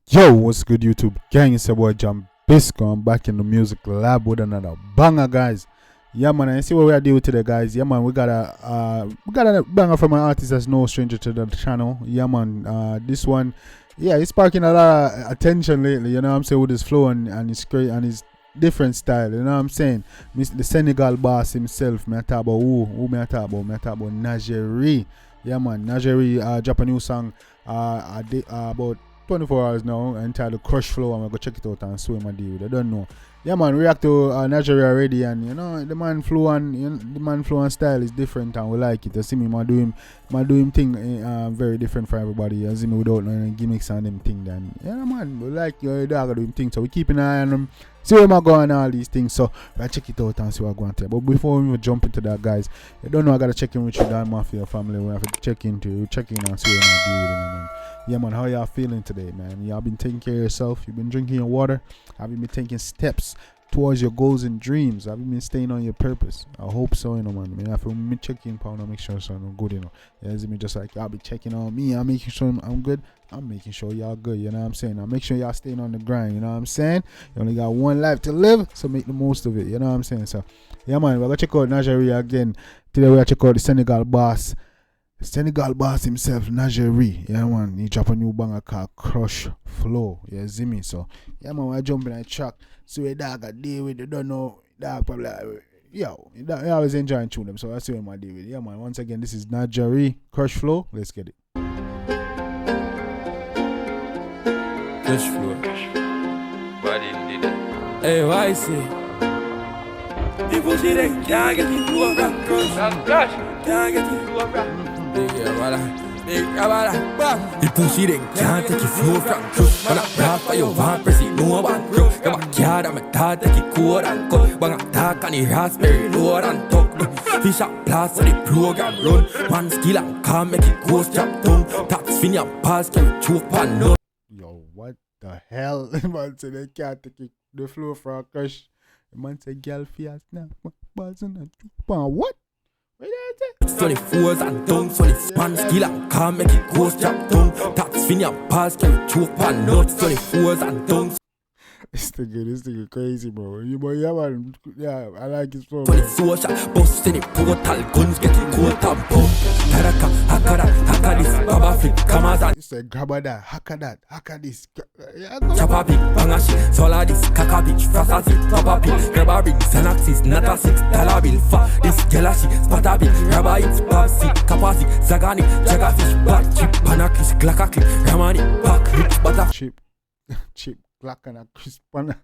Yo, what's good, YouTube gang? It's your boy Jambisco. I'm back in the music lab with another banger, guys. Yeah, man, and see what we are doing today, guys. Yeah, man, we got a banger from an artist that's no stranger to the channel. Yeah, man, this one, yeah, it's sparking a lot of attention lately, you know what I'm saying, with his flow and his great and his different style, you know what I'm saying. The Senegal boss himself, me I talk about who me I talk about? Me I talk about Najeeriii. Yeah, man, Najeeriii drop a new song about 24 hours now, entitled KRUSH FLO. I'm gonna go check it out and see what I deal with. I don't know. Yeah, man, react to Najeeriii already, and you know the man flow and style is different, and we like it. You see me, I do him thing very different for everybody. You see me without no gimmicks and them thing. Then yeah, man, we like your dog do him thing, so we keep an eye on them. See where I'm going all these things. So I check it out and see what I'm going to. But before we jump into that, guys, you don't know I gotta check in with you, Dan Mafia family. We have to check in and see what I'm doing, man. Yeah, man, how y'all feeling today, man? Y'all been taking care of yourself? You been drinking your water? Have you been taking steps towards your goals and dreams? Have you been staying on your purpose? I hope so, you know, man. I mean, if me check in, I'll make sure I'm good, you know. Yeah, it's me just like y'all be checking on me. I'm making sure I'm good. I'm making sure y'all good, you know what I'm saying? Now make sure y'all staying on the grind, you know what I'm saying? You only got one life to live, so make the most of it, you know what I'm saying? So, yeah, man, we're gonna check out Najeeriii again. Today we're gonna check out the Senegal boss himself, Najeeriii. Yeah, man, he drop a new banger called KRUSH FLO. Yeah, see me? So, yeah, man, we're jumping on the track. So, we dog a deal with, you don't know, dog probably, yo, you always enjoying tune them, so that's what I'm deal with. Yeah, man, once again, this is Najeeriii, KRUSH FLO. Let's get it. KRUSH FLO. Body did it. Hey, why is it? People see they can't get you to a rap KRUSH. Can't get you to a rap. People see they can't take you flow from KRUSH. When I rap for you, want press it, no one crook. You're my cat, I'm a dad, take it cold and cut. When I talk on the raspberry, lower and talk. Fish up blast so the program run. One skill and calm, make it go strap tongue. Tax fin and pass, can choke pan no. Yo, what the hell? Man say they can't take the flow from KRUSH. Man say girl fear snap, what? What? 24s and dunks on the span skill and calm, make it go strap tongue. Tax fin and pass, can choke pan nuts. 24s and dunks. This thing crazy, bro. Yeah, I like his flow. 24 shot, bust in the portal, guns get it cold and boom. Taraka, haka this, baba flip, Kamazan. He said, grab that, haka this. Chapa big, bangashi, sola this, kaka bitch, frasasi, papa pill, grab a ring, Xanaxis, not a $6 bill, fa, this gelashi, spata big, grab a hit, babsi, kapasi, zagani, jagafish, bad chip, panakis, glakakli, ramani, pack, rich, butter. Chip. Black and a crisp pan.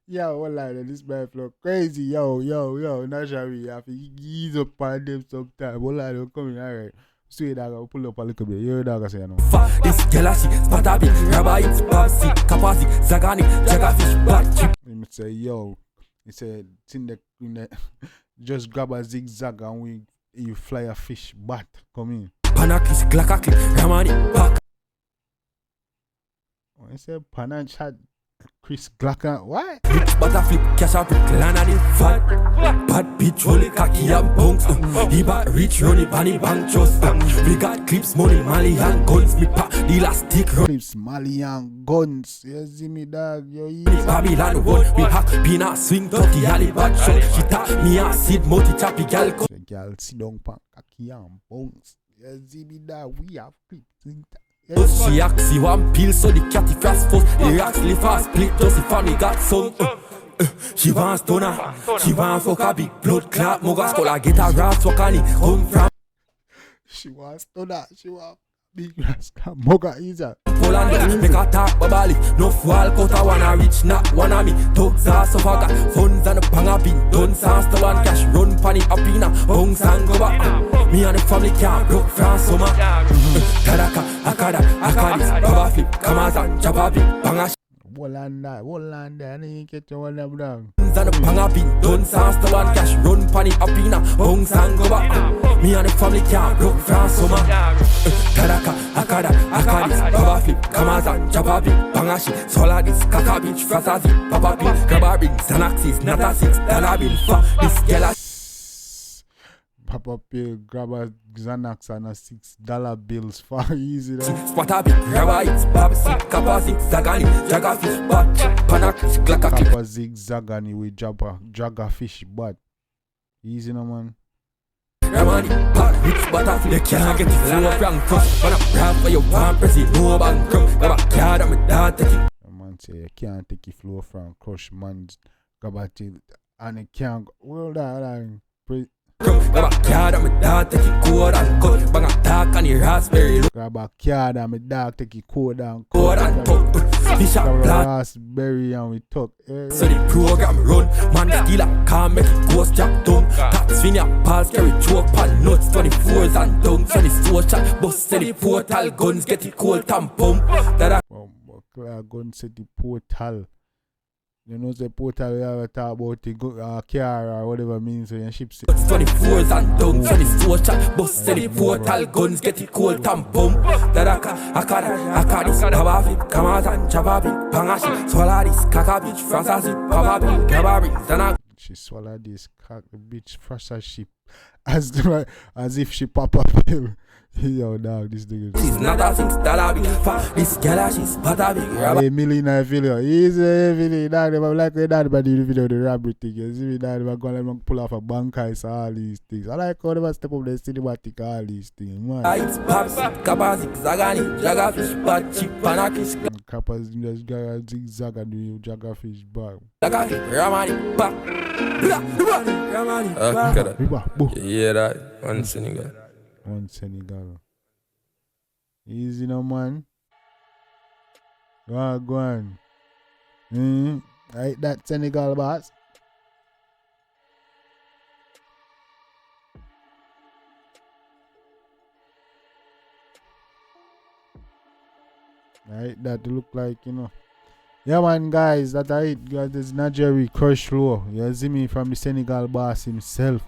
Yo, what like this man flow crazy. Yo, Najeeriii, I have to ease up on them sometime. What like they're coming, alright. Sweet dog, I'll pull up a little bit. You dog, I say, no. This gelashi, spatabi, rabai, babsi, kapasi, zagani, jagafish, bad chip. Let me say, yo, he said, in the just grab a zigzag and you fly a fish bat. Come in. Panakis, glakakli, ramani, pack. I said Panach had Chris Glacker. What? Rich butterflip, cash up, lana the fat. Bad bitch, holy kaki and bunks. He bad rich, runny bunny bank trust. We got clips, money, Mali and guns. Me pack the last stick. Clips, Mali and guns. You see me, dog? Yo, Babylon one, we hack, peanut swing, turkey, alley bad show. She tap me a seed, multi chappy gal. Girl, sit down, pack kaki and bunks. You see me, dog? We have clips. She axi one pill so the catty fast force. The actually fast split just the family got some. She want stunner, she want fuck a big blood clot. Moga scholar get a ras wakani come from. She want stunner, she want big ras clot. Moga easier. Poland make a talk babali. No fall cut a wanna rich not wanna me. Dogs are so far funds and a banger bin. Done sans to one cash run panny up in a bungs and go back. Me and the family can't broke from summer. Taraka, akadis, baba flip, Kamazan, Japa big, bangash. Wolanda, and he get your one of them. And the banger bin, done sans to one cash run panny up in a bungs and go back. Me and the family can't broke from summer. Taraka, akadis, baba flip, Kamazan, Japa big, bangashi, sola this, kaka bitch, frasasi, papa pin, grab a ring, Xanax is not a $6 bill for this girl a Papa Pill, grab a Xanax and a $6 bills for easy. spot a big grabber, it's Bob sick, kappa zigzagani, jagger fish bat, panakish, glacka Kappa zigzagani with jagger fish but easy no man. Ramani, hot rich butter, they can't get it flow from KRUSH. When I rap for you, one press it, no bankrupt. Grab a card and my dad take it. The man say you can't take your flow from KRUSH man. Grab a till and you can't go. Well that Grab a card and my dad take it, code and cut. Bang a dark and your raspberry. grab a card and my dog take your code and Code and cut. Fish grab up a black. raspberry and we talk. So the program run. Man steal a car, make it ghost jack tongue. Cats fin ya, balls carry choke pan nuts. 24s and dunks. So the social bust say the portal guns get it cold and pump. That Gun set the portal. You know the portal we have talk about the car or whatever means so your ship set. 24s and dunks. So the social bust say the portal guns get it cold and pump. That I can this power fit. Come out and chop a bit. Pangashi, swallow this caca bitch. Francis it, papa bit. Grab a ring, then I She swallowed this cock the bitch fresh as she as if she pop up pill. Yo dog, this nigga. she's not a $6 bill for this girl, she's but a big grabber. Hey, million I feel you. Easy, Billy. Dad, I'm like when dad do the video, the rabbit thing. You see me, dad, I'm gonna pull off a bank ice, all these things. I like how they step up the cinematic, all these things, man. It's pops, kappa zigzagani, jagger fish, but cheap panakish, Kappas just got zigzag and do jagger fish bar. jagger fish, ramani, back. Ramani, yeah, that one Senegal. One Senegal. Easy no man. Go on. Right, that Senegal boss. Right, that look like, you know. Yeah man guys, that it. Got this Najeeriii KRUSH FLO. You see me from the Senegal boss himself.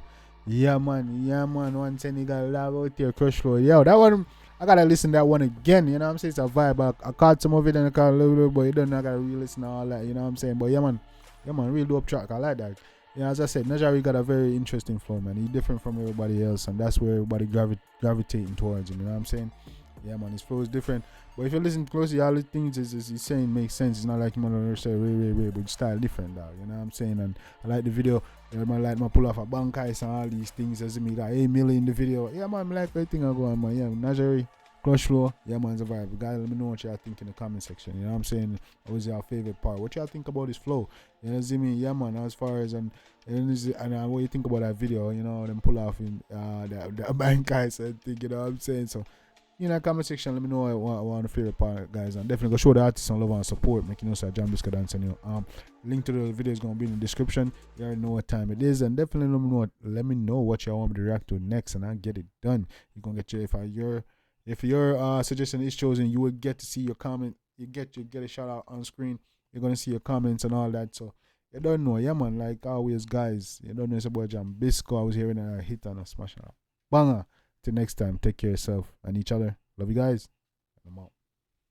Yeah man, one Senegal love out there, KRUSH FLO. Yo, that one, I gotta listen to that one again, you know what I'm saying? It's a vibe. I caught some of it and I caught a little bit, but you don't know, I gotta re-listen to all that, you know what I'm saying? But yeah man, real dope track, I like that. Yeah, as I said, Najeeriii got a very interesting flow, man. He's different from everybody else, and that's where everybody gravitating towards him, you know what I'm saying? Yeah man, his flow is different. But if you listen closely, all the things he's saying makes sense. It's not like him on say way, but his style different, dog. You know what I'm saying? And I like the video. Yeah, man, like my pull off a bank ice and all these things. As me got 8 million in the video. Yeah man, I like everything I go on, man. Yeah, Najeeriii, KRUSH FLO. Yeah man, it's a vibe. Guys, let me know what y'all think in the comment section. You know what I'm saying? What was your favorite part? What y'all think about his flow? You know what I mean? Yeah man, as far as and what you think about that video? You know, them pull off in the bank ice and thing. You know what I'm saying? So. In the comment section, let me know what the favorite part, guys, and definitely go show the artists some love and support, making us a Jambisco dance. And link to the video is gonna be in the description. You already know what time it is, and definitely let me know what y'all want me to react to next, and I'll get it done. You're gonna get if your suggestion is chosen, you will get to see your comment. You get a shout out on screen. You're gonna see your comments and all that. So you don't know, yeah man. Like always, guys, you don't know it's about Jambisco. I was hearing a hit and a smash and a banger. Till next time, take care of yourself and each other. Love you guys. I'm out.